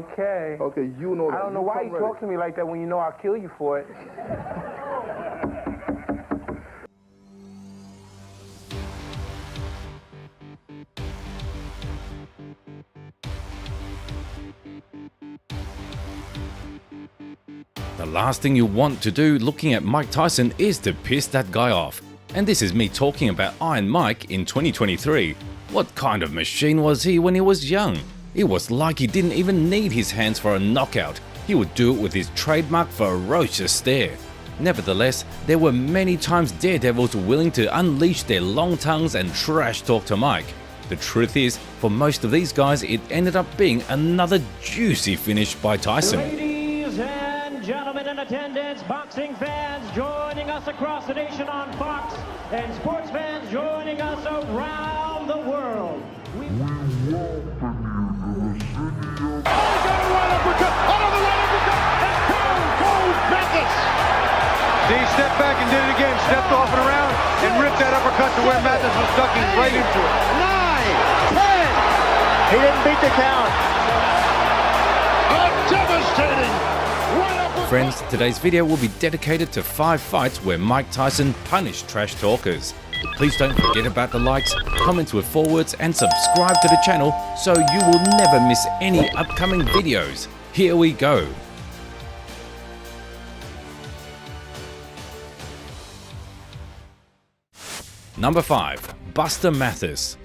Okay. Okay, you know that. I don't know why you talk to me like that when you know I'll kill you for it. The last thing you want to do looking at Mike Tyson is to piss that guy off. And this is me talking about Iron Mike in 2023. What kind of machine was he when he was young? It was like he didn't even need his hands for a knockout. He would do it with his trademark ferocious stare. Nevertheless, there were many times daredevils willing to unleash their long tongues and trash talk to Mike. The truth is, for most of these guys, it ended up being another juicy finish by Tyson. Ladies and gentlemen in attendance, boxing fans joining us across the nation on Fox, and sports fans joining us around the world. We welcome you to the city of... Oh, got a right uppercut! Another right uppercut! And goes Mathis! He stepped back and did it again, stepped off and around, and ripped that uppercut to where Mathis was ducking right into it. 9, 10! He didn't beat the count. A devastating right uppercut! Friends, today's video will be dedicated to 5 fights where Mike Tyson punished trash talkers. Please don't forget about the likes, comments with forwards, and subscribe to the channel so you will never miss any upcoming videos. Here we go. Number 5. Buster Mathis.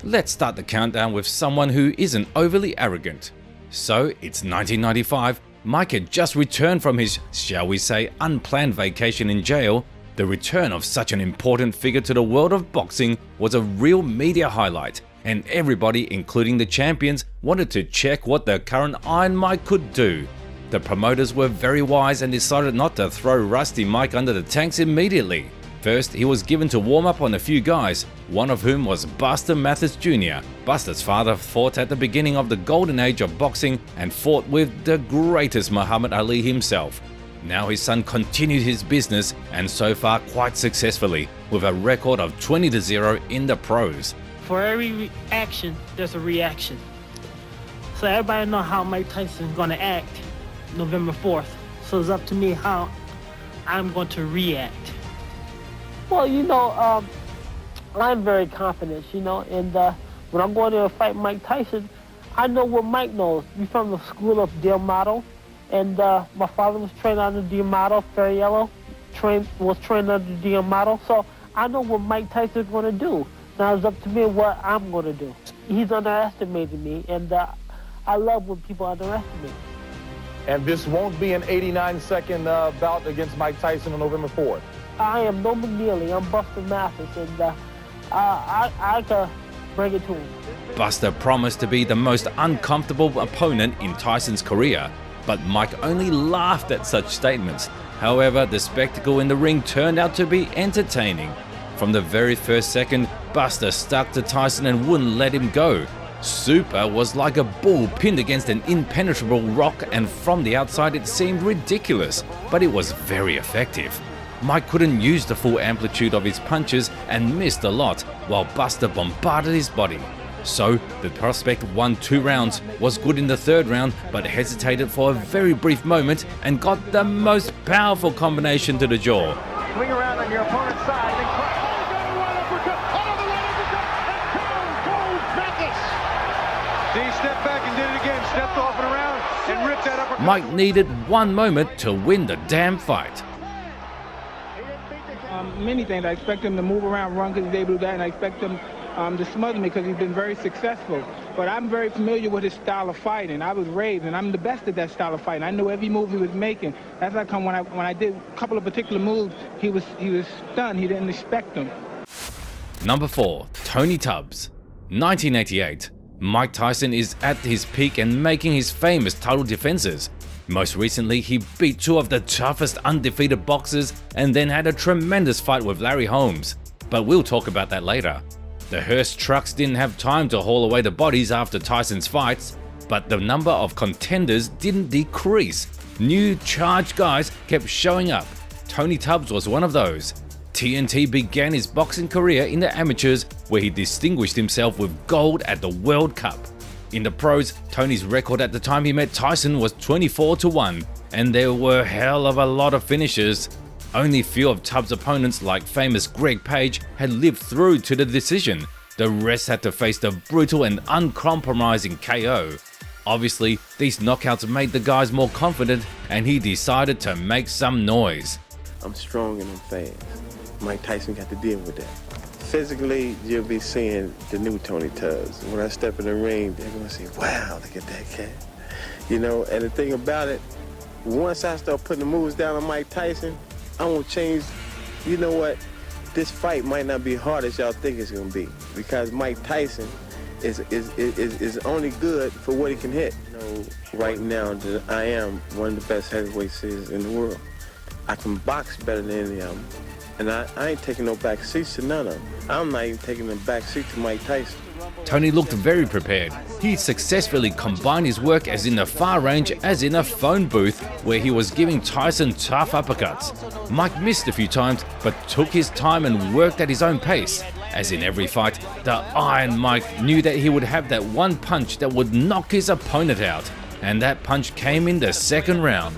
Let's start the countdown with someone who isn't overly arrogant. So it's 1995, Mike had just returned from his, shall we say, unplanned vacation in jail. The return of such an important figure to the world of boxing was a real media highlight, and everybody, including the champions, wanted to check what the current Iron Mike could do. The promoters were very wise and decided not to throw Rusty Mike under the tanks immediately. First, he was given to warm up on a few guys, one of whom was Buster Mathis Jr. Buster's father fought at the beginning of the golden age of boxing and fought with the greatest Muhammad Ali himself. Now his son continued his business, and so far quite successfully, with a record of 20-0 in the pros. For every action, there's a reaction. So everybody know how Mike Tyson is going to act November 4th. So it's up to me how I'm going to react. Well, you know, I'm very confident, you know, and when I'm going to fight Mike Tyson, I know what Mike knows. We're from the school of D'Amato, and my father was trained under D'Amato, Ferriello, was trained under D'Amato, so I know what Mike Tyson is going to do. Now it's up to me what I'm going to do. He's underestimated me, and I love when people underestimate me. And this won't be an 89-second bout against Mike Tyson on November 4th. I am no McNeely, I'm Buster Mathis, and I can bring it to him. Buster promised to be the most uncomfortable opponent in Tyson's career, but Mike only laughed at such statements. However, the spectacle in the ring turned out to be entertaining. From the very first second, Buster stuck to Tyson and wouldn't let him go. Super was like a bull pinned against an impenetrable rock, and from the outside it seemed ridiculous, but it was very effective. Mike couldn't use the full amplitude of his punches and missed a lot, while Buster bombarded his body. So, the prospect won 2 rounds, was good in the 3rd round, but hesitated for a very brief moment and got the most powerful combination to the jaw. Swing around on your opponent's side and crack. Oh, got a right uppercut! Another right uppercut! And goes Mathis! He stepped back and did it again, stepped off and around, and ripped that uppercut. Mike needed 1 moment to win the damn fight. Many things. I expect him to move around, run because he's able to do that, and I expect him to smother me because he's been very successful. But I'm very familiar with his style of fighting. I was raised, and I'm the best at that style of fighting. I knew every move he was making. That's how come when I did a couple of particular moves, he was stunned. He didn't expect them. Number 4. Tony Tubbs. 1988. Mike Tyson is at his peak and making his famous title defenses. Most recently, he beat 2 of the toughest undefeated boxers and then had a tremendous fight with Larry Holmes. But we'll talk about that later. The Hearst trucks didn't have time to haul away the bodies after Tyson's fights, but the number of contenders didn't decrease. New charged guys kept showing up. Tony Tubbs was one of those. TNT began his boxing career in the amateurs, where he distinguished himself with gold at the World Cup. In the pros, Tony's record at the time he met Tyson was 24-1, and there were a hell of a lot of finishes. Only few of Tubbs' opponents, like famous Greg Page, had lived through to the decision. The rest had to face the brutal and uncompromising KO. Obviously, these knockouts made the guys more confident, and he decided to make some noise. I'm strong and I'm fast. Mike Tyson got to deal with that. Physically, you'll be seeing the new Tony Tubbs. When I step in the ring, they're gonna say, wow, look at that cat. You know, and the thing about it, once I start putting the moves down on Mike Tyson, I won't change. You know what? This fight might not be hard as y'all think it's gonna be, because Mike Tyson is only good for what he can hit. You know, right now that I am one of the best heavyweights in the world. I can box better than any of them, and I ain't taking no back seats to none of them. I'm not even taking a back seat to Mike Tyson. Tony looked very prepared. He successfully combined his work as in the far range as in a phone booth, where he was giving Tyson tough uppercuts. Mike missed a few times, but took his time and worked at his own pace. As in every fight, the Iron Mike knew that he would have that one punch that would knock his opponent out, and that punch came in the second round.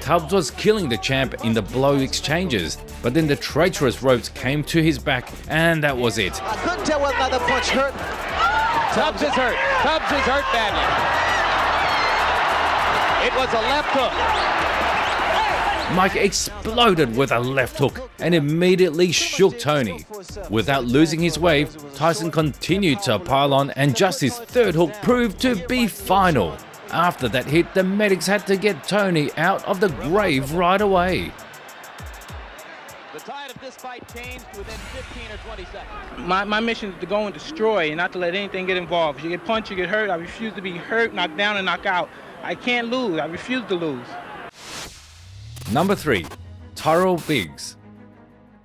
Tubbs was killing the champ in the blow exchanges, but then the traitorous ropes came to his back, and that was it. I couldn't tell whether or not the punch hurt. Tubbs is hurt. Tubbs is hurt badly. It was a left hook. Mike exploded with a left hook and immediately shook Tony. Without losing his wave, Tyson continued to pile on, and just his third hook proved to be final. After that hit, the medics had to get Tony out of the grave right away. The tide of this fight changed within 15 or 20 seconds. My mission is to go and destroy and not to let anything get involved. If you get punched, you get hurt. I refuse to be hurt, knocked down, and knocked out. I can't lose. I refuse to lose. Number 3. Tyrell Biggs.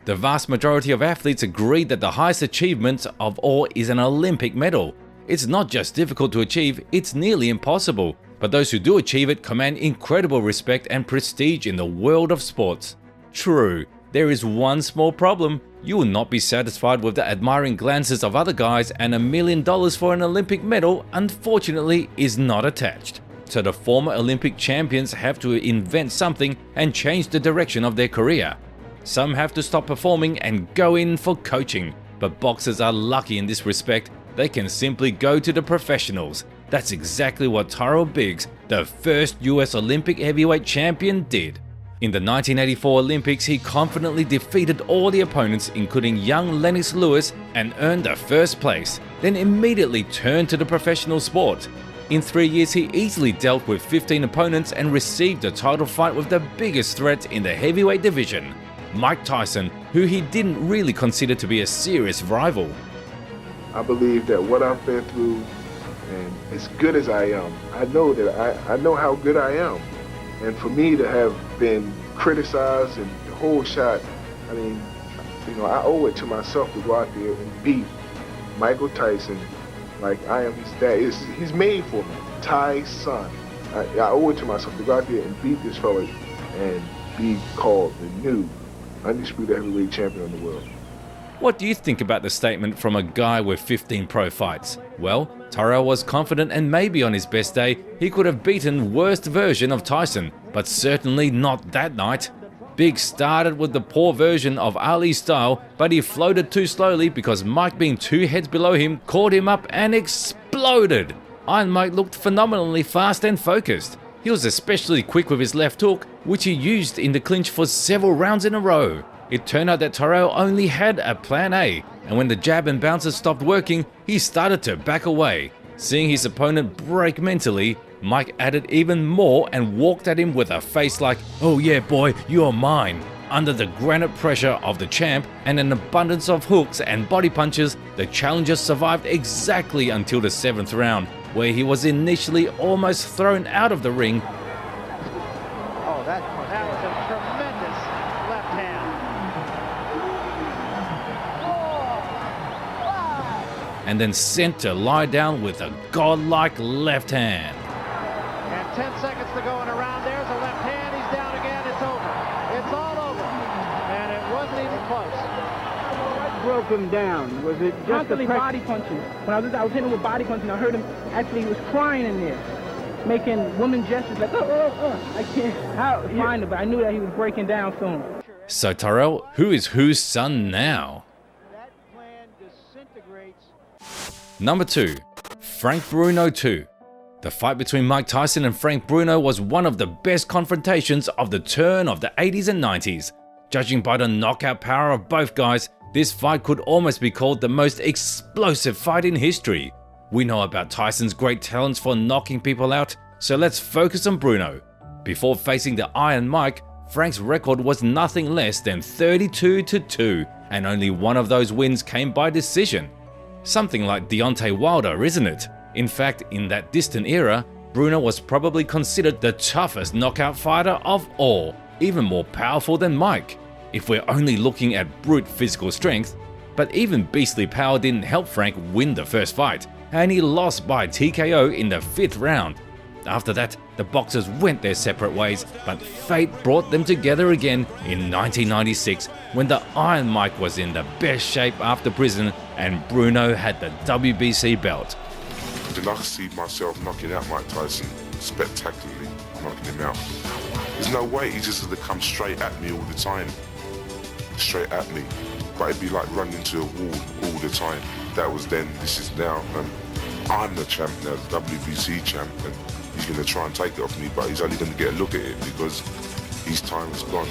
The vast majority of athletes agree that the highest achievement of all is an Olympic medal. It's not just difficult to achieve, it's nearly impossible. But those who do achieve it command incredible respect and prestige in the world of sports. True, there is one small problem. You will not be satisfied with the admiring glances of other guys, and $1 million for an Olympic medal unfortunately is not attached. So the former Olympic champions have to invent something and change the direction of their career. Some have to stop performing and go in for coaching, but boxers are lucky in this respect. They can simply go to the professionals. That's exactly what Tyrell Biggs, the first US Olympic heavyweight champion, did. In the 1984 Olympics, he confidently defeated all the opponents, including young Lennox Lewis, and earned the first place, then immediately turned to the professional sport. In 3 years, he easily dealt with 15 opponents and received a title fight with the biggest threat in the heavyweight division, Mike Tyson, who he didn't really consider to be a serious rival. I believe that what I've been through, and as good as I am, I know that I know how good I am. And for me to have been criticized and the whole shot, I mean, you know, I owe it to myself to go out there and beat Michael Tyson like I am his dad. He's made for me, Tyson. I owe it to myself to go out there and beat this fella and be called the new undisputed heavyweight champion of the world. What do you think about the statement from a guy with 15 pro fights? Well, Tyrell was confident, and maybe on his best day, he could have beaten worst version of Tyson, but certainly not that night. Biggs started with the poor version of Ali's style, but he floated too slowly because Mike, being 2 heads below him, caught him up and exploded. Iron Mike looked phenomenally fast and focused. He was especially quick with his left hook, which he used in the clinch for several rounds in a row. It turned out that Tyrell only had a plan A, and when the jab and bounces stopped working, he started to back away. Seeing his opponent break mentally, Mike added even more and walked at him with a face like, "Oh yeah boy, you're mine." Under the granite pressure of the champ and an abundance of hooks and body punches, the challenger survived exactly until the 7th round, where he was initially almost thrown out of the ring. Oh, that was a tremendous left hand. And then sent to lie down with a godlike left hand. And 10 seconds to go in a round. There's a left hand. He's down again. It's over. It's all over. And it wasn't even close. broke him down? Was it just constantly body punches? When I was hitting him with body punches, I heard him actually, he was crying in there, making woman gestures like, I can't find it, but I knew that he was breaking down soon. So Tyrell, who is whose son now? Number 2, Frank Bruno 2. The fight between Mike Tyson and Frank Bruno was one of the best confrontations of the turn of the 80s and 90s. Judging by the knockout power of both guys, this fight could almost be called the most explosive fight in history. We know about Tyson's great talents for knocking people out, so let's focus on Bruno. Before facing the Iron Mike, Frank's record was nothing less than 32-2, and only one of those wins came by decision. Something like Deontay Wilder, isn't it? In fact, in that distant era, Bruno was probably considered the toughest knockout fighter of all, even more powerful than Mike, if we're only looking at brute physical strength. But even beastly power didn't help Frank win the first fight, and he lost by TKO in the 5th round. After that, the boxers went their separate ways, but fate brought them together again in 1996 when the Iron Mike was in the best shape after prison and Bruno had the WBC belt. And I see myself knocking out Mike Tyson, spectacularly knocking him out. There's no way he just has to come straight at me all the time. Straight at me. But it'd be like running into a wall all the time. That was then, this is now. And I'm the champ now, the WBC champ. And he's going to try and take it off me, but he's only going to get a look at it because his time is gone.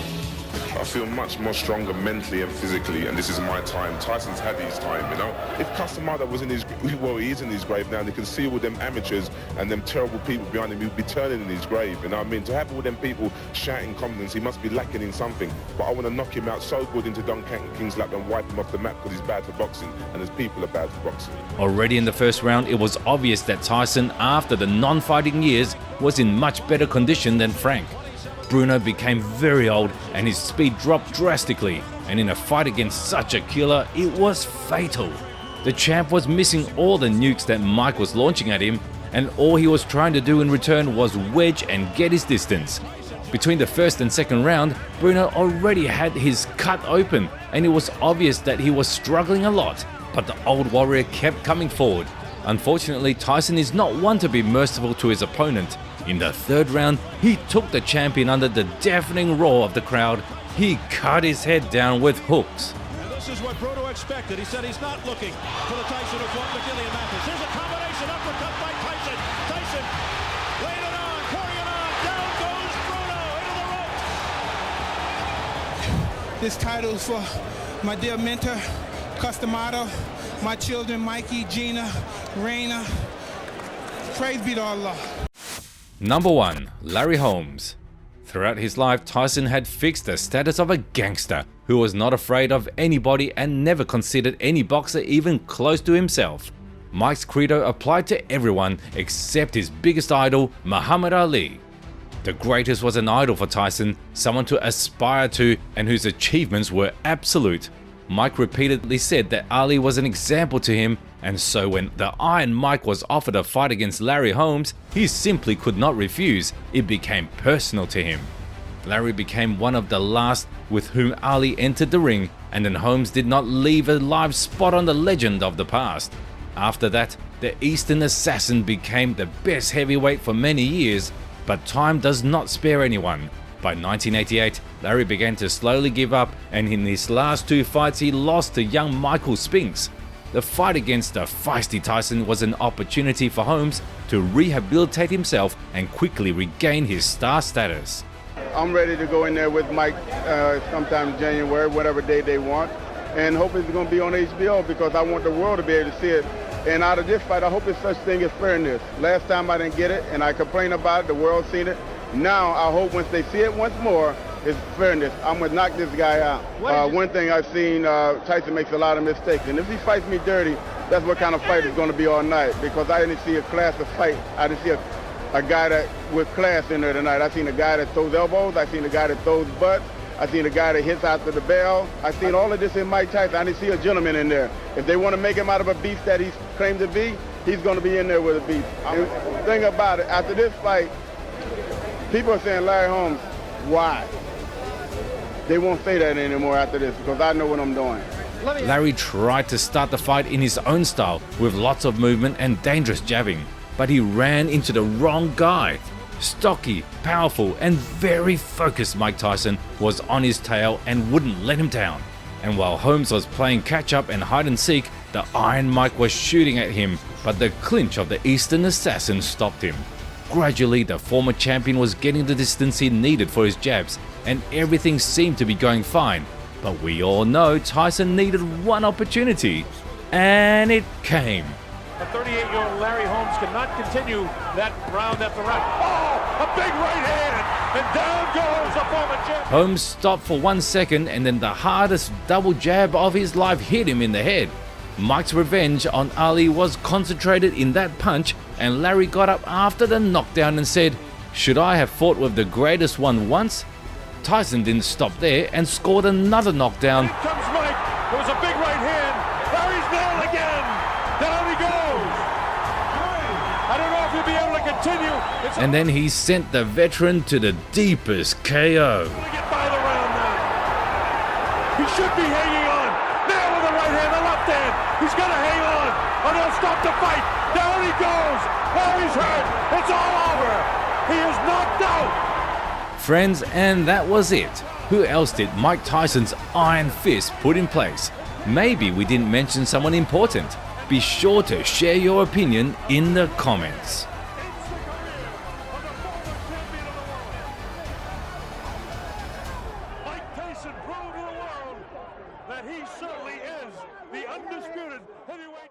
I feel much more stronger mentally and physically, and this is my time. Tyson's had his time, you know. If Customado was in his, well, he is in his grave now, and you can see all them amateurs and them terrible people behind him, he would be turning in his grave, you know what I mean? To have all them people shouting confidence, he must be lacking in something. But I want to knock him out so good into Don King's lap and wipe him off the map because he's bad for boxing, and his people are bad for boxing. Already in the first round, it was obvious that Tyson, after the non-fighting years, was in much better condition than Frank. Bruno became very old and his speed dropped drastically, and in a fight against such a killer, it was fatal. The champ was missing all the nukes that Mike was launching at him, and all he was trying to do in return was wedge and get his distance. Between the first and second round, Bruno already had his cut open, and it was obvious that he was struggling a lot, but the old warrior kept coming forward. Unfortunately, Tyson is not one to be merciful to his opponent. In the third round, he took the champion under the deafening roar of the crowd. He cut his head down with hooks. And this is what Bruno expected. He said he's not looking for the Tyson who fought McGillian Mathis. Here's a combination uppercut by Tyson. Tyson laid it on, pouring it on. Down goes Bruno into the ropes. This title is for my dear mentor, Customado, my children, Mikey, Gina, Raina. Praise be to Allah. Number 1. Larry Holmes. Throughout his life, Tyson had fixed the status of a gangster who was not afraid of anybody and never considered any boxer even close to himself. Mike's credo applied to everyone except his biggest idol, Muhammad Ali. The greatest was an idol for Tyson, someone to aspire to and whose achievements were absolute. Mike repeatedly said that Ali was an example to him, and so when the Iron Mike was offered a fight against Larry Holmes, he simply could not refuse. It became personal to him. Larry became one of the last with whom Ali entered the ring, and then Holmes did not leave a live spot on the legend of the past. After that, the Eastern Assassin became the best heavyweight for many years, but time does not spare anyone. By 1988, Larry began to slowly give up, and in his last 2 fights he lost to young Michael Spinks. The fight against the feisty Tyson was an opportunity for Holmes to rehabilitate himself and quickly regain his star status. I'm ready to go in there with Mike sometime in January, whatever day they want, and hope it's going to be on HBO because I want the world to be able to see it. And out of this fight, I hope it's such thing as fairness. Last time I didn't get it, and I complained about it, the world seen it. Now I hope once they see it once more, it's fairness. I'm going to knock this guy out. One thing I've seen, Tyson makes a lot of mistakes. And if he fights me dirty, that's what kind of fight it's going to be all night. Because I didn't see a class of fight. I didn't see a guy that with class in there tonight. I seen a guy that throws elbows. I seen a guy that throws butts. I seen a guy that hits after the bell. I seen all of this in Mike Tyson. I didn't see a gentleman in there. If they want to make him out of a beast that he's claimed to be, he's going to be in there with a beast. And the thing about it, after this fight, people are saying, Larry Holmes, why? They won't say that anymore after this because I know what I'm doing. Larry tried to start the fight in his own style with lots of movement and dangerous jabbing, but he ran into the wrong guy. Stocky, powerful and very focused Mike Tyson was on his tail and wouldn't let him down. And while Holmes was playing catch up and hide and seek, the Iron Mike was shooting at him, but the clinch of the Eastern Assassin stopped him. Gradually, the former champion was getting the distance he needed for his jabs, and everything seemed to be going fine. But we all know Tyson needed one opportunity, and it came. The 38-year-old Larry Holmes cannot continue that round after round. Oh, a big right hand, and down goes the former champion. Holmes stopped for 1 second, and then the hardest double jab of his life hit him in the head. Mike's revenge on Ali was concentrated in that punch, and Larry got up after the knockdown and said, "Should I have fought with the greatest one once?" Tyson didn't stop there and scored another knockdown. Here comes Mike. There was a big right hand. Larry's nailed again. Down he goes. I don't know if he'll be able to continue. And then he sent the veteran to the deepest KO. Get by the round now. He should be hanging on. Nail with the right hand, the left hand. He's gonna hang on, or they'll stop the fight. Down he goes. Larry's hurt. It's all over. He is knocked out. Friends, and that was it. Who else did Mike Tyson's iron fist put in place? Maybe we didn't mention someone important. Be sure to share your opinion in the comments. Mike Tyson proved to the world that he certainly is the undisputed heavyweight